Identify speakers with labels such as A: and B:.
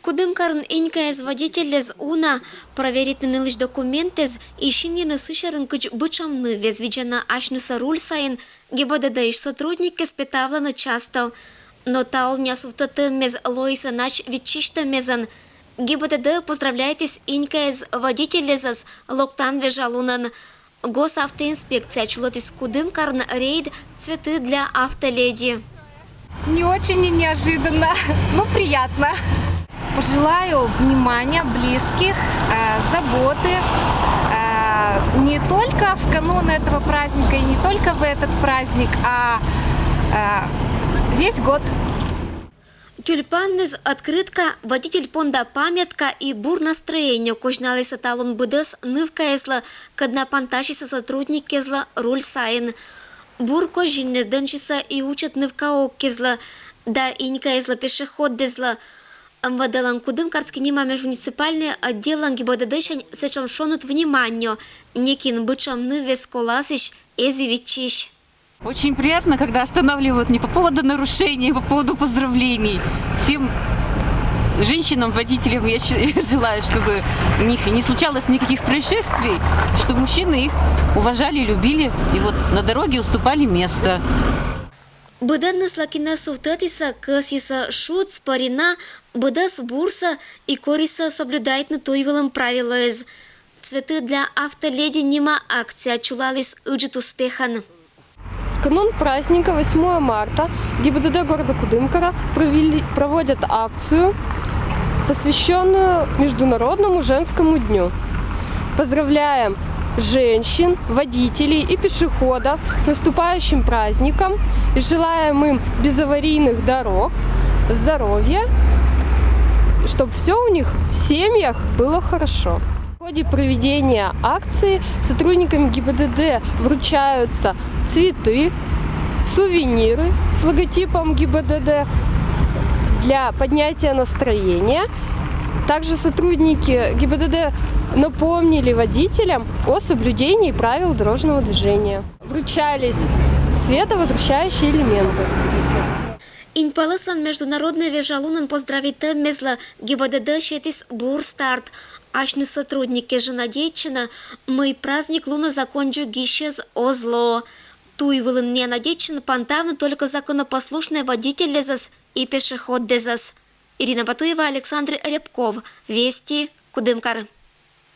A: Кудымкарын инкаяз водителез уна проверить не лишь документез и шине насыщарын кыч бычамны везвиджана ашныса руль сайын ГИБДД иш сотрудники спетавланы часто. Но тал не мез Лоиса нач вичишта мезан. ГИБДД поздравляет из инкаяз водителезас локтан вежалунан. Госавтоинспекция чулат из Кудымкарын рейд цветы для автоледи.
B: Не очень неожиданно, но приятно. Пожелаю внимания близких, заботы не только в канун этого праздника и не только в этот праздник, а весь год.
A: Тюльпаннез открытка, водитель понда памятка и бур настроение кожнали талон быдес нывкаезла, когда панташиса сотрудникезла руль сайын. Бур кожиннез дынчиса и учат нывкаоккезла, да инькаезла пешеходдезла. МВД Кудымкарский нима межмуниципальный отдел ГИБДД сечом шонут внимание, некин бычам нывес коласищ эзивичищ.
C: Очень приятно, когда останавливают не по поводу нарушений, а по поводу поздравлений. Всем женщинам, водителям я желаю, чтобы у них не случалось никаких происшествий, чтобы мужчины их уважали, любили и вот на дороге уступали место.
A: Быданнес лакина суфтатиса, касиса шут, спарина, быдас бурса и кориса соблюдает на туйвелом правилез. Цветы для автоледи нима акция чулалис уджит успехан.
D: В канун праздника 8 марта ГИБДД города Кудымкара проводят акцию, посвященную Международному женскому дню. Поздравляем женщин, водителей и пешеходов с наступающим праздником и желаем им безаварийных дорог, здоровья, чтобы все у них в семьях было хорошо. В ходе проведения акции сотрудникам ГИБДД вручаются цветы, сувениры с логотипом ГИБДД для поднятия настроения. Также сотрудники ГИБДД напомнили водителям о соблюдении правил дорожного движения. Вручались световозвращающие элементы.
A: Инпалыслан международный вежалунан поздравит мезла ГИБДД щетис бур старт. Ашны сотрудники женадейчина, мой праздник луна закончу гищез озло. Туй вылын не надейчина пантавну только законопослушный водитель лезас и пешеход дезас. Ирина Батуева, Александр Рябков. Вести, Кудымкар.